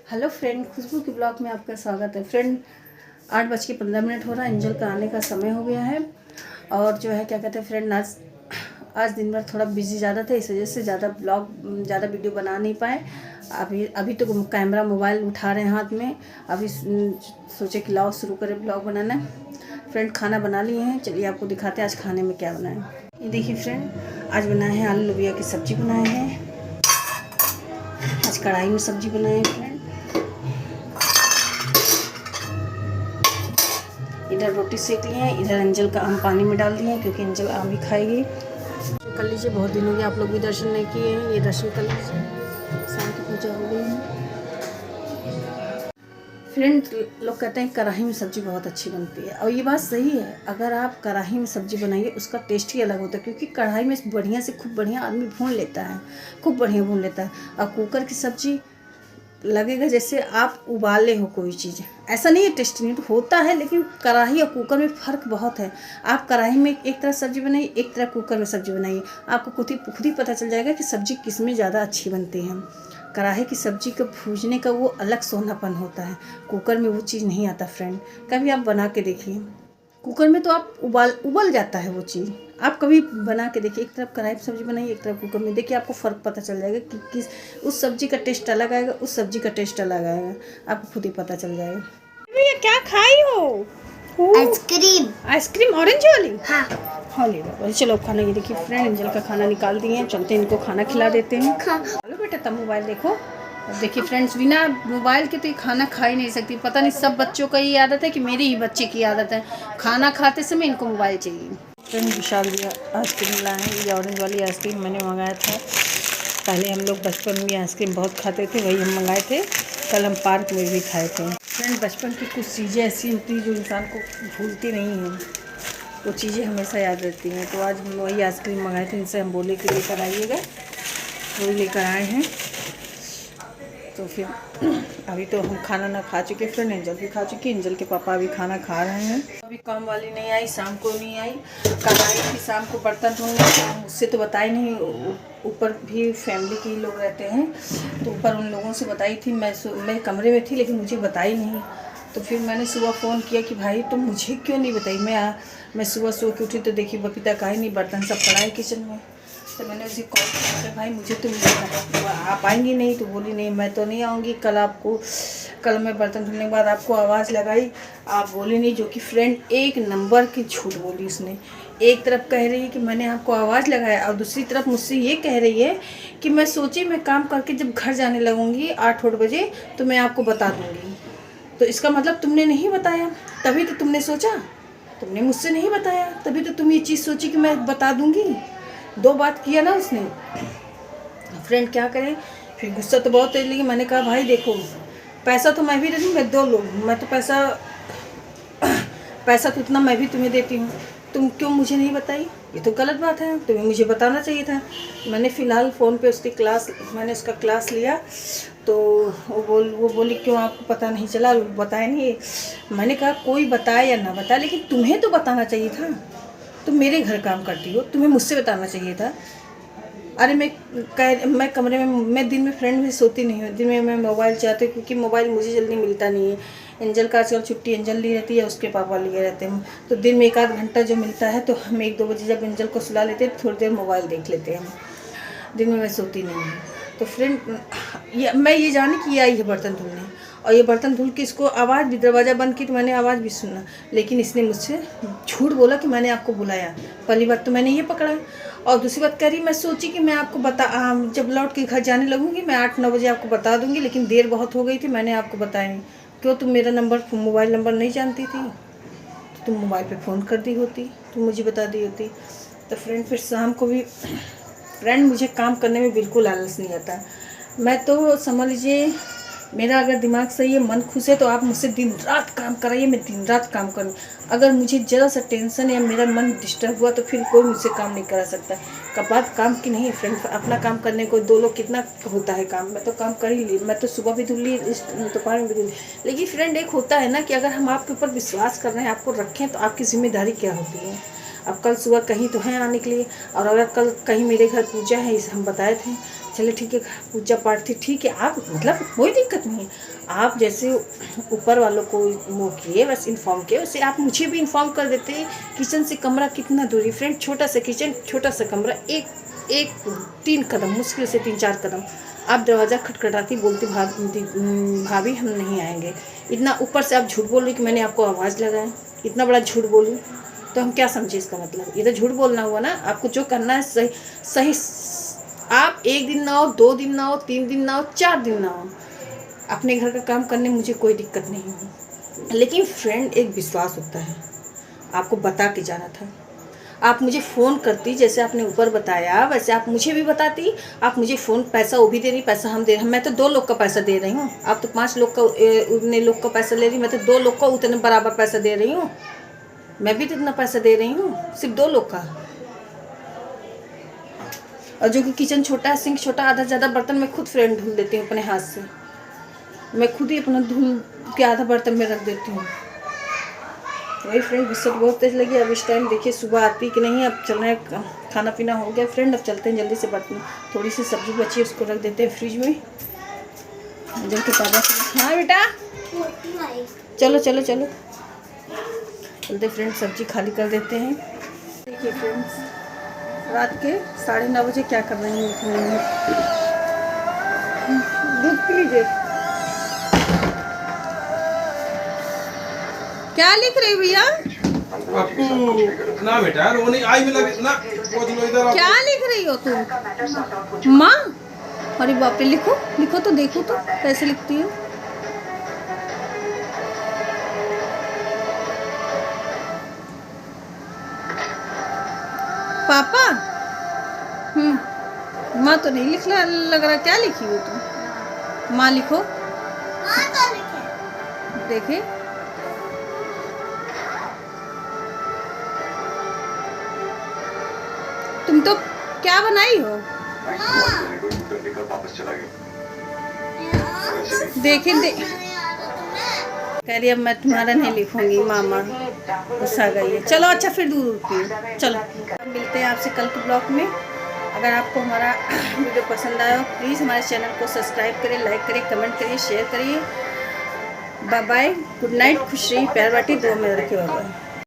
Hello friend, खुशबू के blog में आपका स्वागत है। फ्रेंड 8:15 हो रहा है, एंजल का आने का समय हो गया है। और जो है क्या कहते हैं फ्रेंड, आज दिन भर थोड़ा बिजी ज़्यादा था, इस वजह से ज़्यादा वीडियो बना नहीं पाए। अभी तो कैमरा मोबाइल उठा रहे हैं हाथ में। अभी सोचे कि लाओ शुरू करें ब्लॉग बनाना। फ्रेंड खाना बना लिए हैं, चलिए आपको दिखाते हैं आज खाने में क्या बनाए। ये देखिए फ्रेंड, आज बनाए हैं आलू लोबिया की सब्जी बनाए हैं। आज कढ़ाई में सब्जी बनाए हैं फ्रेंड। इधर रोटी सेक लिए हैं, इधर एंजल का आम पानी में डाल दिए हैं क्योंकि एंजल आम ही खाएगी। कर लीजिए, बहुत दिन हो गए आप लोग भी दर्शन नहीं किए हैं, ये दर्शन कर लीजिए। शाम की पूजा हो गई है। फ्रेंड लोग कहते हैं कढ़ाई में सब्ज़ी बहुत अच्छी बनती है, और ये बात सही है। अगर आप कढ़ाई में सब्ज़ी बनाइए उसका टेस्ट ही अलग होता है, क्योंकि कढ़ाई में बढ़िया से खूब बढ़िया आदमी भून लेता है, खूब बढ़िया भून लेता है। और कुकर की सब्ज़ी लगेगा जैसे आप उबाले हो कोई चीज़। ऐसा नहीं है टेस्ट नहीं होता है, लेकिन कढ़ाई और कुकर में फ़र्क बहुत है। आप कढ़ाई में एक तरह सब्ज़ी बनाइए, एक तरह कुकर में सब्ज़ी बनाइए, आपको खुद ही पता चल जाएगा कि सब्ज़ी किस में ज़्यादा अच्छी बनती है। कढ़ाई की सब्ज़ी को भूनने का वो अलग सोनापन होता है, कुकर में वो चीज़ नहीं आता फ्रेंड। कभी आप बना के देखिए, कुकर में तो आप उबल जाता है वो चीज़। आप कभी बना के देखिए, एक तरफ कढ़ाई में सब्ज़ी बनाइए, एक तरफ कुकर में, देखिए आपको फ़र्क पता चल जाएगा कि किस उस सब्ज़ी का टेस्ट अलग आएगा, उस सब्ज़ी का टेस्ट अलग आएगा, आपको खुद ही पता चल जाएगा। भैया क्या खाई हो? आइसक्रीम ऑरेंज वाली? हाँ ले लो। चलो खाना, ये देखिए फ्रेंड एंजल का खाना निकाल दिए हैं, चलते हैं इनको खाना खिला देते हैं। चलो बेटा, तब मोबाइल देखो। देखिए फ्रेंड्स, बिना मोबाइल के तो ये खाना खा ही नहीं सकती। पता नहीं सब बच्चों का ये आदत है कि मेरी ही बच्चे की आदत है, खाना खाते समय इनको मोबाइल चाहिए। फ्रेंड विशाल भैया आइसक्रीम लाए हैं, ये ऑरेंज वाली आइसक्रीम मैंने मंगाया था। पहले हम लोग बचपन में आइसक्रीम बहुत खाते थे, वही हम मंगाए थे। कल हम पार्क में भी खाए थे। फ्रेंड बचपन की कुछ चीज़ें ऐसी होती हैं जो इंसान को भूलती नहीं हैं, वो चीज़ें हमेशा याद रहती हैं। तो आज हम वही आइसक्रीम मंगाए थे, इनसे हम बोले कि लेकर आइएगा, वही लेकर आए हैं। तो फिर अभी तो हम खाना ना खा चुके फ्रेंड, एंजल भी खा चुकी, एंजल के पापा अभी खाना खा रहे हैं। अभी काम वाली नहीं आई, शाम को नहीं आई। कल आई थी शाम को बर्तन धोने, उससे तो बताई नहीं। ऊपर भी फैमिली के लोग रहते हैं, तो ऊपर उन लोगों से बताई थी। मैं कमरे में थी, लेकिन मुझे बताई नहीं। तो फिर मैंने सुबह फ़ोन किया कि भाई तुम मुझे क्यों नहीं बताई। मैं सुबह सो के उठी तो देखी बबीता का ही नहीं, बर्तन सब पड़ा है किचन में। तो मैंने उसे कॉल किया, भाई मुझे तुम आप आएंगी नहीं? तो बोली नहीं मैं तो नहीं आऊँगी। कल मैं बर्तन धुलने के बाद आपको आवाज़ लगाई, आप बोली नहीं। जो कि फ्रेंड एक नंबर की झूठ बोली उसने। एक तरफ कह रही है कि मैंने आपको आवाज़ लगाया, और दूसरी तरफ मुझसे ये कह रही है कि मैं सोची मैं काम करके जब घर जाने लगूँगी 8-8 बजे तो मैं आपको बता दूँगी। तो इसका मतलब तुमने नहीं बताया, तभी तो तुमने सोचा, तुमने मुझसे नहीं बताया, तभी तो तुम ये चीज़ सोची कि मैं बता दूँगी। 2 बात किया ना उसने। फ्रेंड क्या करें, फिर गुस्सा तो बहुत है, लेकिन मैंने कहा भाई देखो, पैसा तो मैं भी दे दूँ, मैं 2 लोग, मैं तो पैसा तो उतना मैं भी तुम्हें देती हूँ, तुम क्यों मुझे नहीं बताई? ये तो गलत बात है, तुम्हें मुझे बताना चाहिए था। मैंने फ़िलहाल फ़ोन पे मैंने उसका क्लास लिया, तो वो बोली क्यों आपको पता नहीं चला, बताया नहीं। मैंने कहा कोई बताए या ना बताए, लेकिन तुम्हें तो बताना चाहिए था। तुम मेरे घर काम करती हो, तुम्हें मुझसे बताना चाहिए था। अरे मैं कमरे में, मैं दिन में फ्रेंड में सोती नहीं हूँ, दिन में मैं मोबाइल चाहती हूँ, क्योंकि मोबाइल मुझे जल्दी मिलता नहीं है। एंजल का आजकल छुट्टी एंजल ली रहती है, उसके पापा लिए रहते हैं, तो दिन में 1 आध घंटा जो मिलता है, तो हम 1-2 बजे जब एंजल को सुला लेते हैं, थोड़ी देर मोबाइल देख लेते हैं हम। दिन में मैं सोती नहीं हूँ। तो फ्रेंड मैं ये जानी कि ये आई है बर्तन धुलने, और ये बर्तन धुल के इसको आवाज़ भी, दरवाज़ा बंद की तो मैंने आवाज़ भी सुना, लेकिन इसने मुझसे झूठ बोला कि मैंने आपको बुलाया। पहली बात तो मैंने ये पकड़ा, और दूसरी बात कह रही मैं सोची कि मैं आपको जब लौट के घर जाने लगूंगी मैं 8-9 बजे आपको बता दूंगी, लेकिन देर बहुत हो गई थी, मैंने आपको बताया नहीं। क्यों, तुम मेरा मोबाइल नंबर नहीं जानती थी? तो तुम मोबाइल पे फ़ोन कर दी होती, तुम मुझे बता दी होती। तो फ्रेंड फिर शाम को भी फ्रेंड, मुझे काम करने में बिल्कुल आलस नहीं आता। मैं तो समझ लीजिए, मेरा अगर दिमाग सही है, मन खुश है, तो आप मुझसे दिन रात काम कराइए, मैं दिन रात काम करूँ। अगर मुझे ज़रा सा टेंशन या मेरा मन डिस्टर्ब हुआ तो फिर कोई मुझसे काम नहीं करा सकता। बात काम की नहीं है फ्रेंड, अपना काम करने को 2 लोग कितना होता है काम। मैं तो काम कर ही ली, मैं तो सुबह भी धुल ली, दोपहर में भी धुल ली। लेकिन फ्रेंड एक होता है ना कि अगर हम आपके ऊपर विश्वास कर रहे हैं, आपको रखें, तो आपकी जिम्मेदारी क्या होती है। अब कल सुबह कहीं तो है आने के लिए, और अगर कल कहीं मेरे घर पूजा है, इसे हम बताए थे। चलिए ठीक है, पूजा पाठ थी, ठीक है, आप मतलब कोई दिक्कत नहीं है। आप जैसे ऊपर वालों को वो किए, बस इन्फॉर्म किए, वैसे आप मुझे भी इन्फॉर्म कर देते। किचन से कमरा कितना दूरी फ्रेंड, छोटा सा किचन, छोटा सा कमरा, एक 3 कदम, मुश्किल से 3-4 कदम। आप दरवाज़ा खटखटाती, बोलती भाभी हम नहीं आएंगे। इतना ऊपर से आप झूठ बोल रही कि मैंने आपको आवाज़ लगाया, इतना बड़ा झूठ बोलूँ तो हम क्या समझे इसका मतलब? ये तो झूठ बोलना हुआ ना। आपको जो करना है सही सही, आप 1 दिन ना हो, 2 दिन ना हो, 3 दिन ना हो, 4 दिन ना हो, अपने घर का काम करने मुझे कोई दिक्कत नहीं है। लेकिन फ्रेंड, एक विश्वास होता है, आपको बता के जाना था। आप मुझे फ़ोन करती, जैसे आपने ऊपर बताया वैसे आप मुझे भी बताती। आप मुझे फ़ोन, पैसा वो भी दे रही, पैसा हम दे रहे हैं। मैं तो 2 लोग का पैसा दे रही हूँ, आप तो 5 लोग का उतने लोग का पैसा ले रही, मैं तो 2 लोग का उतने बराबर पैसा दे रही हूँ। मैं भी तो इतना पैसा दे रही हूँ, सिर्फ 2 लोग का। और जो कि किचन छोटा है, सिंक छोटा, आधा ज़्यादा बर्तन मैं खुद फ्रेंड धुल देती हूँ अपने हाथ से। मैं खुद ही अपना धुल के आधा बर्तन में रख देती हूँ। वही फ्रेंड, बिस्कुट बहुत तेज लगी। अब इस टाइम देखिए सुबह आती कि नहीं। अब चल रहे हैं, खाना पीना हो गया फ्रेंड, अब चलते हैं जल्दी से। बर्तन थोड़ी सी सब्जी बची, उसको रख देते हैं फ्रिज में जल के ताज़ा। हाँ बेटा, चलो चलो चलो चलते फ्रेंड, सब्जी खाली कर देते हैं। देखिए फ्रेंड्स, रात के 9:30 बजे क्या कर रहे हैं, दूध पी लीजिए। क्या लिख रही भैया? ना बेटा रोनी आई भी लगे ना, क्या लिख रही हो तुम माँ? अरे बाप रे, लिखो लिखो तो देखो तो कैसे लिखती हो। पापा, माँ तो नहीं लिख लग रहा, क्या लिखी हो तुम? माँ लिखो, देखे। तुम तो क्या बनाई हो? देखे कह रही अब मैं तुम्हारा नहीं लिखूंगी, मामा गुस्सा गई है। चलो अच्छा, फिर दूध पियो। चलो मिलते हैं आपसे कल के ब्लॉग में। अगर आपको हमारा वीडियो पसंद आया हो, प्लीज़ हमारे चैनल को सब्सक्राइब करें, लाइक करें, कमेंट करिए, शेयर करिए। बाय बाय, गुड नाइट, खुश रहिए, प्यार बांटिए, दुआ में रखिए। Bye bye.